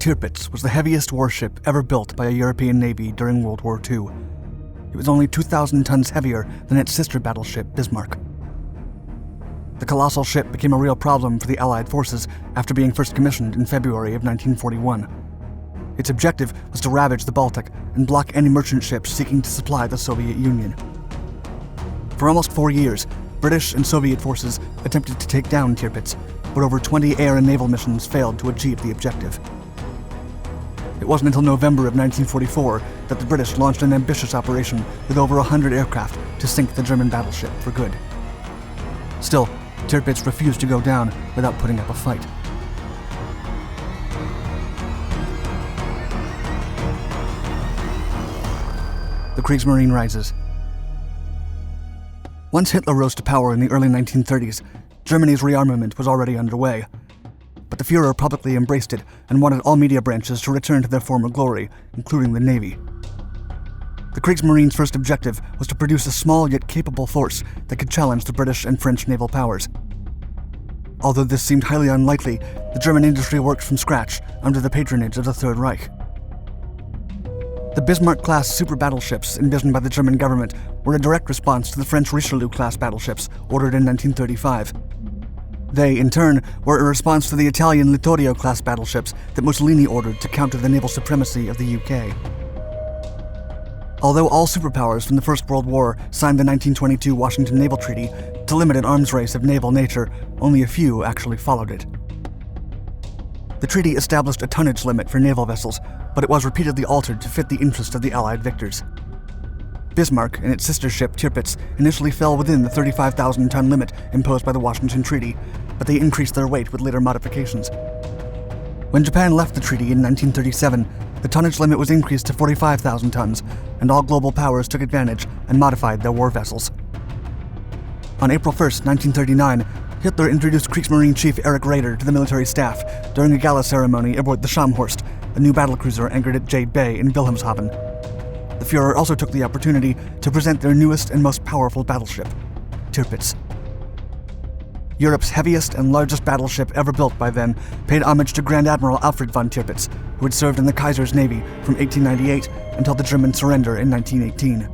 Tirpitz was the heaviest warship ever built by a European navy during World War II. It was only 2,000 tons heavier than its sister battleship, Bismarck. The colossal ship became a real problem for the Allied forces after being first commissioned in February of 1941. Its objective was to ravage the Baltic and block any merchant ships seeking to supply the Soviet Union. For almost 4 years, British and Soviet forces attempted to take down Tirpitz, but over 20 air and naval missions failed to achieve the objective. It wasn't until November of 1944 that the British launched an ambitious operation with over 100 aircraft to sink the German battleship for good. Still, Tirpitz refused to go down without putting up a fight. The Kriegsmarine rises. Once Hitler rose to power in the early 1930s, Germany's rearmament was already underway. But the Führer publicly embraced it and wanted all media branches to return to their former glory, including the Navy. The Kriegsmarine's first objective was to produce a small yet capable force that could challenge the British and French naval powers. Although this seemed highly unlikely, the German industry worked from scratch under the patronage of the Third Reich. The Bismarck-class super battleships envisioned by the German government were a direct response to the French Richelieu-class battleships ordered in 1935. They, in turn, were a response to the Italian Littorio-class battleships that Mussolini ordered to counter the naval supremacy of the UK. Although all superpowers from the First World War signed the 1922 Washington Naval Treaty to limit an arms race of naval nature, only a few actually followed it. The treaty established a tonnage limit for naval vessels, but it was repeatedly altered to fit the interest of the Allied victors. Bismarck and its sister ship Tirpitz initially fell within the 35,000-ton limit imposed by the Washington Treaty, but they increased their weight with later modifications. When Japan left the treaty in 1937, the tonnage limit was increased to 45,000 tons, and all global powers took advantage and modified their war vessels. On April 1, 1939, Hitler introduced Kriegsmarine Chief Erich Raeder to the military staff during a gala ceremony aboard the Scharnhorst, a new battlecruiser anchored at Jade Bay in Wilhelmshaven. The Führer also took the opportunity to present their newest and most powerful battleship, Tirpitz. Europe's heaviest and largest battleship ever built by then paid homage to Grand Admiral Alfred von Tirpitz, who had served in the Kaiser's Navy from 1898 until the German surrender in 1918.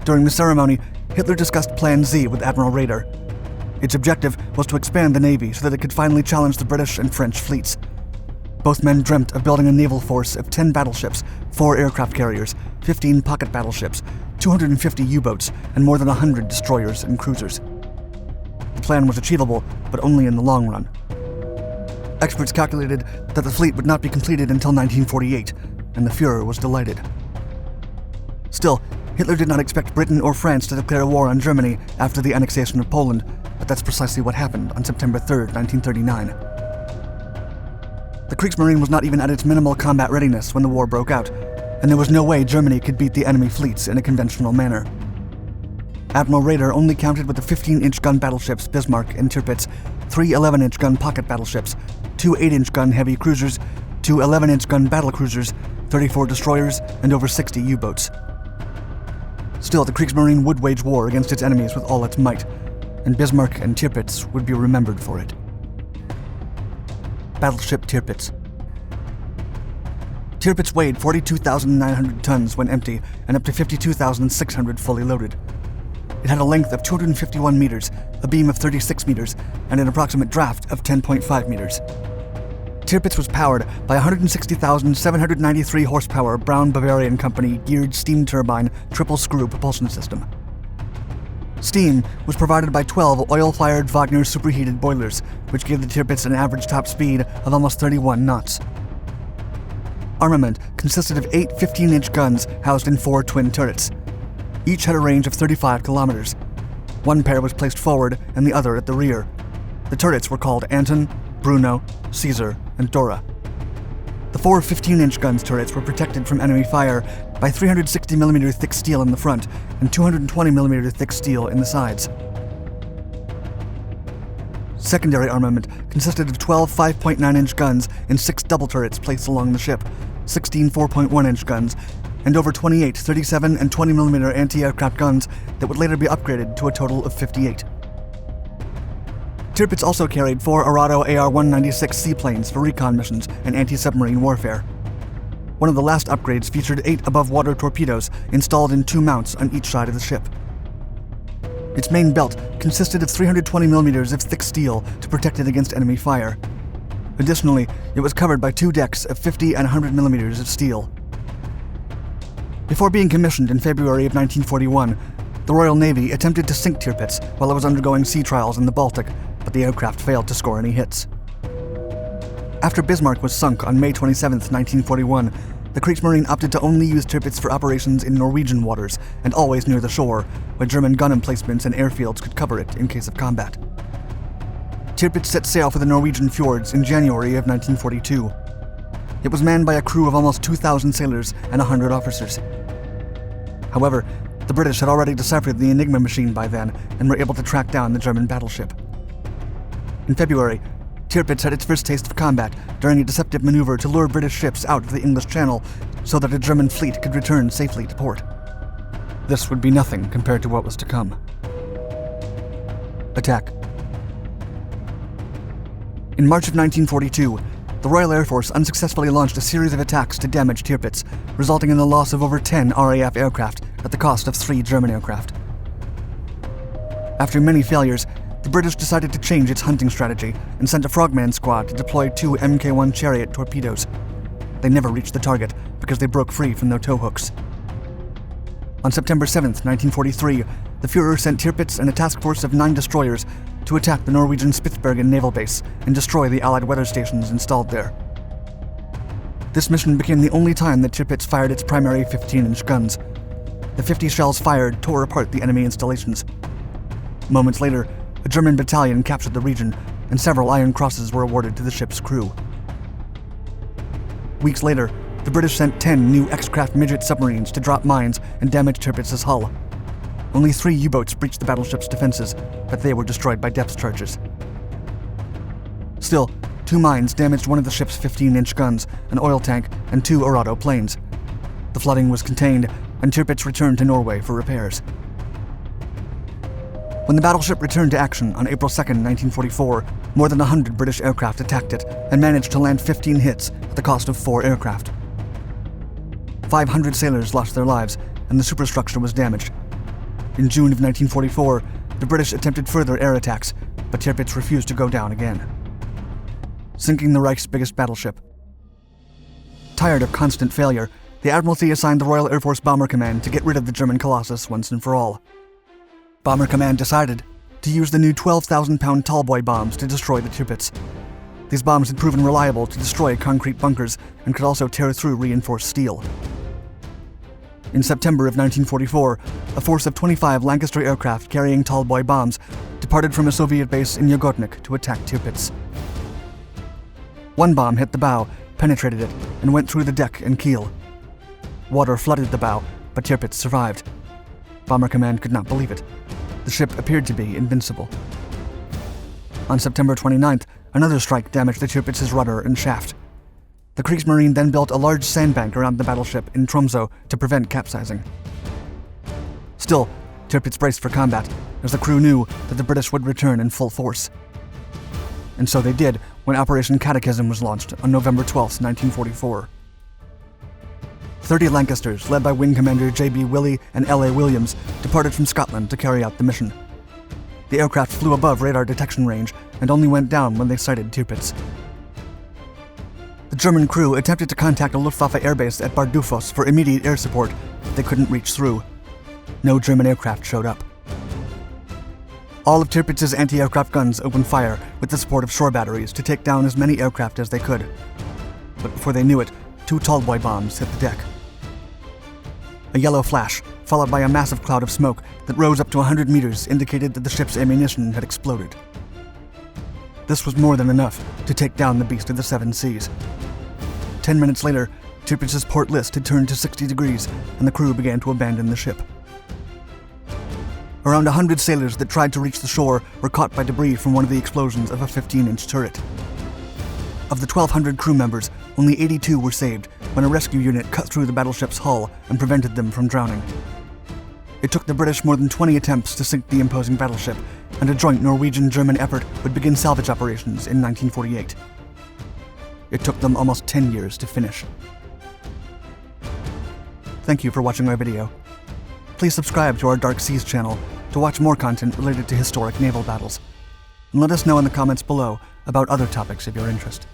During the ceremony, Hitler discussed Plan Z with Admiral Raeder. Its objective was to expand the Navy so that it could finally challenge the British and French fleets. Both men dreamt of building a naval force of 10 battleships, 4 aircraft carriers, 15 pocket battleships, 250 U-boats, and more than 100 destroyers and cruisers. The plan was achievable, but only in the long run. Experts calculated that the fleet would not be completed until 1948, and the Führer was delighted. Still, Hitler did not expect Britain or France to declare war on Germany after the annexation of Poland, but that's precisely what happened on September 3, 1939. The Kriegsmarine was not even at its minimal combat readiness when the war broke out, and there was no way Germany could beat the enemy fleets in a conventional manner. Admiral Raeder only counted with the 15-inch gun battleships Bismarck and Tirpitz, 3 11-inch gun pocket battleships, 2 8-inch gun heavy cruisers, 2 11-inch gun battle cruisers, 34 destroyers, and over 60 U-boats. Still, the Kriegsmarine would wage war against its enemies with all its might, and Bismarck and Tirpitz would be remembered for it. Battleship Tirpitz. Tirpitz weighed 42,900 tons when empty and up to 52,600 fully loaded. It had a length of 251 meters, a beam of 36 meters, and an approximate draft of 10.5 meters. Tirpitz was powered by a 160,793 horsepower Brown Bavarian Company geared steam turbine triple-screw propulsion system. Steam was provided by 12 oil-fired Wagner superheated boilers, which gave the Tirpitz an average top speed of almost 31 knots. Armament consisted of 8 15-inch guns housed in 4 twin turrets. Each had a range of 35 kilometers. One pair was placed forward and the other at the rear. The turrets were called Anton, Bruno, Caesar, and Dora. The 4 15-inch guns turrets were protected from enemy fire by 360mm thick steel in the front and 220mm thick steel in the sides. Secondary armament consisted of 12 5.9-inch guns and 6 double turrets placed along the ship, 16 4.1-inch guns, and over 28 37 and 20mm anti-aircraft guns that would later be upgraded to a total of 58. Tirpitz also carried 4 Arado AR-196 seaplanes for recon missions and anti-submarine warfare. One of the last upgrades featured 8 above-water torpedoes installed in 2 mounts on each side of the ship. Its main belt consisted of 320 millimeters of thick steel to protect it against enemy fire. Additionally, it was covered by 2 decks of 50 and 100 millimeters of steel. Before being commissioned in February of 1941, the Royal Navy attempted to sink Tirpitz while it was undergoing sea trials in the Baltic, but the aircraft failed to score any hits. After Bismarck was sunk on May 27, 1941, the Kriegsmarine opted to only use Tirpitz for operations in Norwegian waters and always near the shore, where German gun emplacements and airfields could cover it in case of combat. Tirpitz set sail for the Norwegian fjords in January of 1942. It was manned by a crew of almost 2,000 sailors and 100 officers. However, the British had already deciphered the Enigma machine by then and were able to track down the German battleship. In February, Tirpitz had its first taste of combat during a deceptive maneuver to lure British ships out of the English Channel so that a German fleet could return safely to port. This would be nothing compared to what was to come. Attack. In March of 1942, the Royal Air Force unsuccessfully launched a series of attacks to damage Tirpitz, resulting in the loss of over 10 RAF aircraft at the cost of 3 German aircraft. After many failures, the British decided to change its hunting strategy and sent a Frogman squad to deploy 2 Mk-1 Chariot torpedoes. They never reached the target because they broke free from their tow hooks. On September 7, 1943, the Führer sent Tirpitz and a task force of 9 destroyers to attack the Norwegian Spitsbergen naval base and destroy the Allied weather stations installed there. This mission became the only time that Tirpitz fired its primary 15-inch guns. The 50 shells fired tore apart the enemy installations. Moments later, a German battalion captured the region, and several Iron Crosses were awarded to the ship's crew. Weeks later, the British sent 10 new X-Craft midget submarines to drop mines and damage Tirpitz's hull. Only 3 U-boats breached the battleship's defenses, but they were destroyed by depth charges. Still, 2 mines damaged one of the ship's 15-inch guns, an oil tank, and 2 Arado planes. The flooding was contained, and Tirpitz returned to Norway for repairs. When the battleship returned to action on April 2, 1944, more than 100 British aircraft attacked it and managed to land 15 hits at the cost of 4 aircraft. 500 sailors lost their lives, and the superstructure was damaged. In June of 1944, the British attempted further air attacks, but Tirpitz refused to go down again, sinking the Reich's biggest battleship. Tired of constant failure, the Admiralty assigned the Royal Air Force Bomber Command to get rid of the German Colossus once and for all. Bomber Command decided to use the new 12,000-pound tallboy bombs to destroy the Tirpitz. These bombs had proven reliable to destroy concrete bunkers and could also tear through reinforced steel. In September of 1944, a force of 25 Lancaster aircraft carrying tallboy bombs departed from a Soviet base in Yagodnik to attack Tirpitz. One bomb hit the bow, penetrated it, and went through the deck and keel. Water flooded the bow, but Tirpitz survived. Bomber Command could not believe it. The ship appeared to be invincible. On September 29th, another strike damaged the Tirpitz's rudder and shaft. The Kriegsmarine then built a large sandbank around the battleship in Tromsø to prevent capsizing. Still, Tirpitz braced for combat, as the crew knew that the British would return in full force. And so they did when Operation Catechism was launched on November 12, 1944. 30 Lancasters, led by Wing Commander J.B. Willey and L.A. Williams, departed from Scotland to carry out the mission. The aircraft flew above radar detection range and only went down when they sighted Tirpitz. The German crew attempted to contact a Luftwaffe airbase at Bardufoss for immediate air support, but they couldn't reach through. No German aircraft showed up. All of Tirpitz's anti-aircraft guns opened fire with the support of shore batteries to take down as many aircraft as they could. But before they knew it, 2 tallboy bombs hit the deck. A yellow flash, followed by a massive cloud of smoke that rose up to 100 meters, indicated that the ship's ammunition had exploded. This was more than enough to take down the beast of the 7 seas. 10 minutes later, Tirpitz's port list had turned to 60 degrees, and the crew began to abandon the ship. Around 100 sailors that tried to reach the shore were caught by debris from one of the explosions of a 15-inch turret. Of the 1,200 crew members, only 82 were saved when a rescue unit cut through the battleship's hull and prevented them from drowning. It took the British more than 20 attempts to sink the imposing battleship, and a joint Norwegian-German effort would begin salvage operations in 1948. It took them almost 10 years to finish. Thank you for watching our video. Please subscribe to our Dark Seas channel to watch more content related to historic naval battles. And let us know in the comments below about other topics of your interest.